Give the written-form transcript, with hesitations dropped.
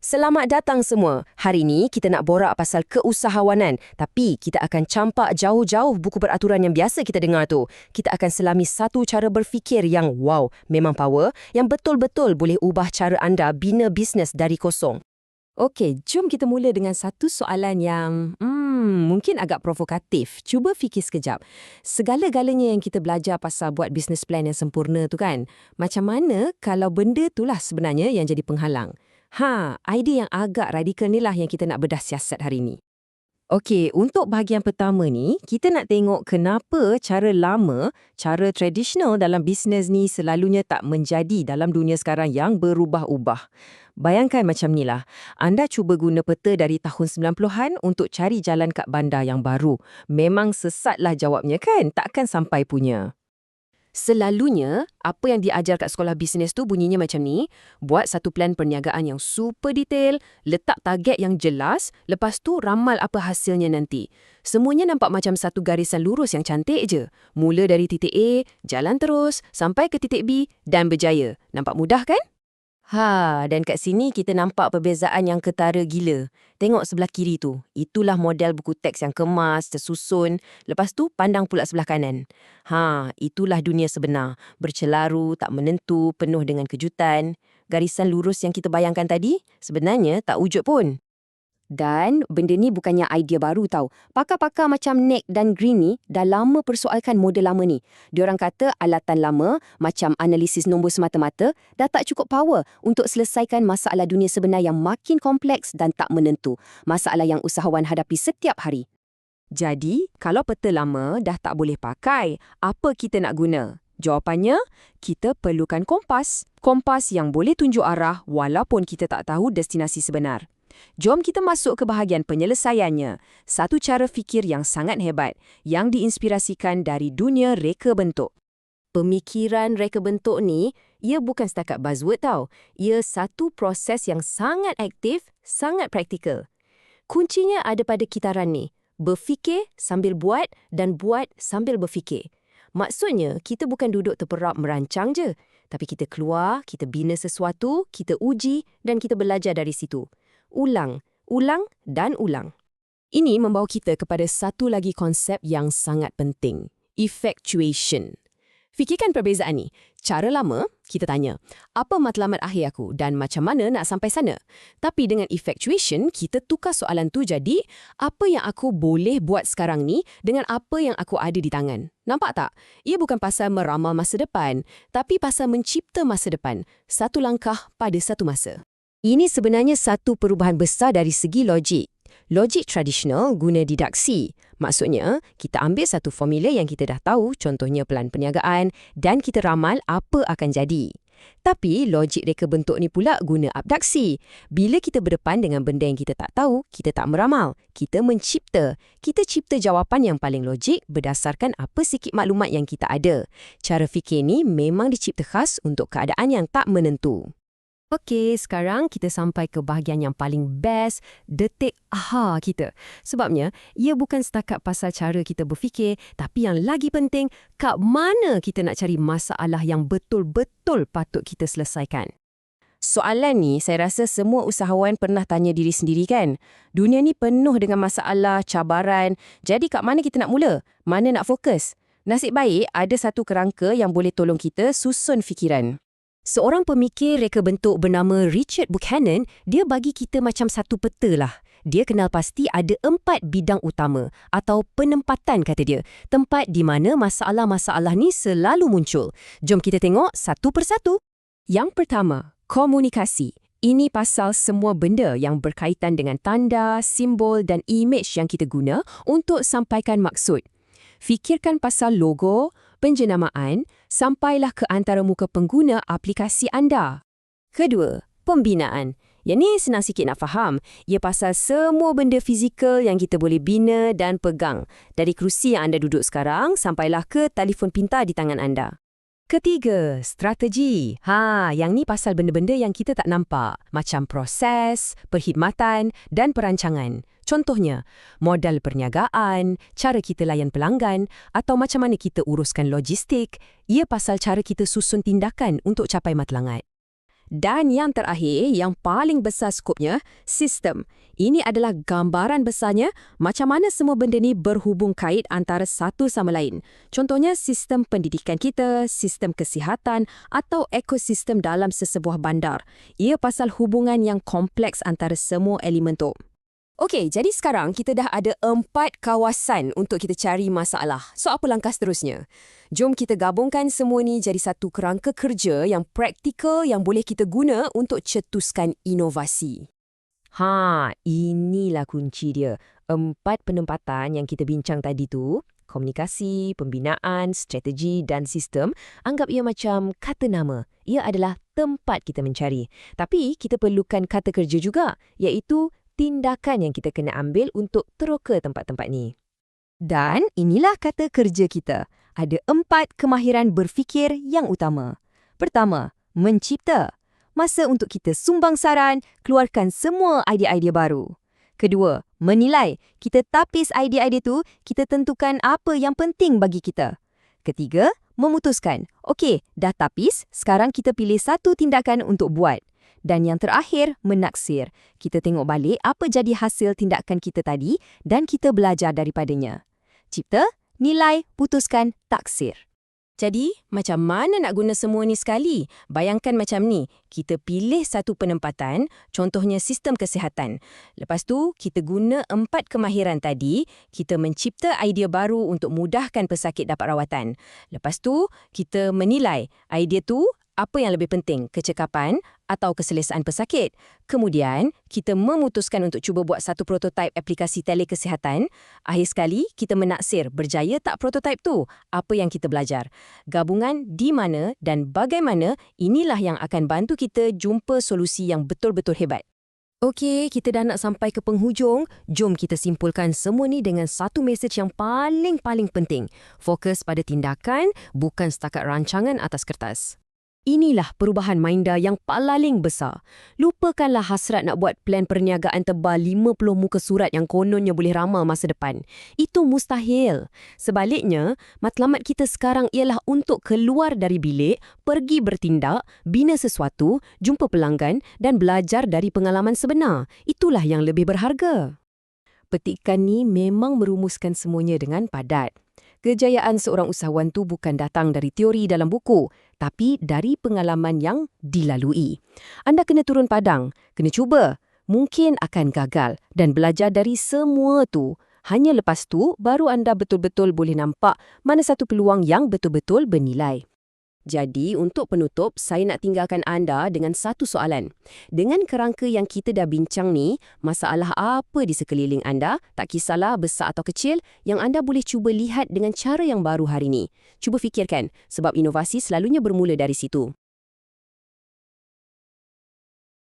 Selamat datang semua. Hari ini kita nak borak pasal keusahawanan. Tapi kita akan campak jauh-jauh buku peraturan yang biasa kita dengar tu. Kita akan selami satu cara berfikir yang wow, memang power, yang betul-betul boleh ubah cara anda bina bisnes dari kosong. Okey, jom kita mula dengan satu soalan yang mungkin agak provokatif. Cuba fikir sekejap. Segala-galanya yang kita belajar pasal buat business plan yang sempurna tu kan, macam mana kalau benda itulah sebenarnya yang jadi penghalang? Idea yang agak radikal ni lah yang kita nak bedah siasat hari ni. Okey, untuk bahagian pertama ni, kita nak tengok kenapa cara lama, cara tradisional dalam bisnes ni selalunya tak menjadi dalam dunia sekarang yang berubah-ubah. Bayangkan macam ni lah, anda cuba guna peta dari tahun 90-an untuk cari jalan kat bandar yang baru. Memang sesatlah jawabnya kan, takkan sampai punya. Selalunya, apa yang diajar kat sekolah bisnes tu bunyinya macam ni, buat satu plan perniagaan yang super detail, letak target yang jelas, lepas tu ramal apa hasilnya nanti. Semuanya nampak macam satu garisan lurus yang cantik je. Mula dari titik A, jalan terus, sampai ke titik B dan berjaya. Nampak mudah kan? Dan kat sini kita nampak perbezaan yang ketara gila. Tengok sebelah kiri tu. Itulah model buku teks yang kemas, tersusun. Lepas tu pandang pula sebelah kanan. Itulah dunia sebenar. Bercelaru, tak menentu, penuh dengan kejutan. Garisan lurus yang kita bayangkan tadi, sebenarnya tak wujud pun. Dan benda ni bukannya idea baru tau. Pakar-pakar macam Nick dan Green ni dah lama persoalkan model lama ni. Diorang kata alatan lama macam analisis nombor semata-mata dah tak cukup power untuk selesaikan masalah dunia sebenar yang makin kompleks dan tak menentu. Masalah yang usahawan hadapi setiap hari. Jadi, kalau peta lama dah tak boleh pakai, apa kita nak guna? Jawapannya, kita perlukan kompas. Kompas yang boleh tunjuk arah walaupun kita tak tahu destinasi sebenar. Jom kita masuk ke bahagian penyelesaiannya. Satu cara fikir yang sangat hebat, yang diinspirasikan dari dunia reka bentuk. Pemikiran reka bentuk ni, ia bukan setakat buzzword tau. Ia satu proses yang sangat aktif, sangat praktikal. Kuncinya ada pada kitaran ni. Berfikir sambil buat dan buat sambil berfikir. Maksudnya, kita bukan duduk terperap merancang je. Tapi kita keluar, kita bina sesuatu, kita uji dan kita belajar dari situ. Ulang, ulang dan ulang. Ini membawa kita kepada satu lagi konsep yang sangat penting. Effectuation. Fikirkan perbezaan ni. Cara lama, kita tanya, apa matlamat akhir aku dan macam mana nak sampai sana? Tapi dengan effectuation, kita tukar soalan tu jadi, apa yang aku boleh buat sekarang ni dengan apa yang aku ada di tangan? Nampak tak? Ia bukan pasal meramal masa depan, tapi pasal mencipta masa depan. Satu langkah pada satu masa. Ini sebenarnya satu perubahan besar dari segi logik. Logik tradisional guna didaksi. Maksudnya, kita ambil satu formula yang kita dah tahu, contohnya pelan perniagaan, dan kita ramal apa akan jadi. Tapi logik reka bentuk ni pula guna abduksi. Bila kita berdepan dengan benda yang kita tak tahu, kita tak meramal. Kita mencipta. Kita cipta jawapan yang paling logik berdasarkan apa sikit maklumat yang kita ada. Cara fikir ni memang dicipta khas untuk keadaan yang tak menentu. Okey, sekarang kita sampai ke bahagian yang paling best, detik aha kita. Sebabnya, ia bukan setakat pasal cara kita berfikir, tapi yang lagi penting, kat mana kita nak cari masalah yang betul-betul patut kita selesaikan. Soalan ni, saya rasa semua usahawan pernah tanya diri sendiri kan? Dunia ni penuh dengan masalah, cabaran. Jadi kat mana kita nak mula? Mana nak fokus? Nasib baik, ada satu kerangka yang boleh tolong kita susun fikiran. Seorang pemikir reka bentuk bernama Richard Buchanan, dia bagi kita macam satu peta lah. Dia kenal pasti ada 4 bidang utama atau penempatan kata dia. Tempat di mana masalah-masalah ni selalu muncul. Jom kita tengok satu persatu. Yang pertama, komunikasi. Ini pasal semua benda yang berkaitan dengan tanda, simbol dan imej yang kita guna untuk sampaikan maksud. Fikirkan pasal logo, penjenamaan, sampailah ke antara muka pengguna aplikasi anda. Kedua, pembinaan. Yang ni senang sikit nak faham. Ia pasal semua benda fizikal yang kita boleh bina dan pegang. Dari kerusi yang anda duduk sekarang, sampailah ke telefon pintar di tangan anda. Ketiga, strategi. Yang ni pasal benda-benda yang kita tak nampak. Macam proses, perkhidmatan dan perancangan. Contohnya, modal perniagaan, cara kita layan pelanggan atau macam mana kita uruskan logistik. Ia pasal cara kita susun tindakan untuk capai matlamat. Dan yang terakhir, yang paling besar skopnya, sistem. Ini adalah gambaran besarnya macam mana semua benda ni berhubung kait antara satu sama lain. Contohnya sistem pendidikan kita, sistem kesihatan atau ekosistem dalam sesebuah bandar. Ia pasal hubungan yang kompleks antara semua elemen tu. Okey, jadi sekarang kita dah ada 4 kawasan untuk kita cari masalah. So, apa langkah seterusnya? Jom kita gabungkan semua ni jadi satu kerangka kerja yang praktikal yang boleh kita guna untuk cetuskan inovasi. Inilah kunci dia. 4 penempatan yang kita bincang tadi tu, komunikasi, pembinaan, strategi dan sistem, anggap ia macam kata nama. Ia adalah tempat kita mencari. Tapi kita perlukan kata kerja juga, iaitu tindakan yang kita kena ambil untuk teroka tempat-tempat ni. Dan inilah kata kerja kita. Ada 4 kemahiran berfikir yang utama. Pertama, mencipta. Masa untuk kita sumbang saran, keluarkan semua idea-idea baru. Kedua, menilai. Kita tapis idea-idea tu, kita tentukan apa yang penting bagi kita. Ketiga, memutuskan. Okey, dah tapis, sekarang kita pilih satu tindakan untuk buat. Dan yang terakhir, menaksir. Kita tengok balik apa jadi hasil tindakan kita tadi dan kita belajar daripadanya. Cipta, nilai, putuskan, taksir. Jadi, macam mana nak guna semua ni sekali? Bayangkan macam ni, kita pilih satu penempatan, contohnya sistem kesihatan. Lepas tu, kita guna 4 kemahiran tadi, kita mencipta idea baru untuk mudahkan pesakit dapat rawatan. Lepas tu, kita menilai idea tu apa yang lebih penting, kecekapan atau keselesaan pesakit. Kemudian, kita memutuskan untuk cuba buat satu prototipe aplikasi telekesihatan. Akhir sekali, kita menaksir berjaya tak prototipe tu, apa yang kita belajar. Gabungan di mana dan bagaimana, inilah yang akan bantu kita jumpa solusi yang betul-betul hebat. Okey, kita dah nak sampai ke penghujung. Jom kita simpulkan semua ni dengan satu mesej yang paling penting. Fokus pada tindakan, bukan setakat rancangan atas kertas. Inilah perubahan minda yang paling besar. Lupakanlah hasrat nak buat plan perniagaan tebal 50 muka surat yang kononnya boleh ramal masa depan. Itu mustahil. Sebaliknya, matlamat kita sekarang ialah untuk keluar dari bilik, pergi bertindak, bina sesuatu, jumpa pelanggan dan belajar dari pengalaman sebenar. Itulah yang lebih berharga. Petikan ni memang merumuskan semuanya dengan padat. Kejayaan seorang usahawan tu bukan datang dari teori dalam buku, tapi dari pengalaman yang dilalui. Anda kena turun padang, kena cuba. Mungkin akan gagal dan belajar dari semua tu. Hanya lepas tu, baru anda betul-betul boleh nampak mana satu peluang yang betul-betul bernilai. Jadi, untuk penutup, saya nak tinggalkan anda dengan satu soalan. Dengan kerangka yang kita dah bincang ni, masalah apa di sekeliling anda, tak kisahlah besar atau kecil, yang anda boleh cuba lihat dengan cara yang baru hari ni. Cuba fikirkan, sebab inovasi selalunya bermula dari situ.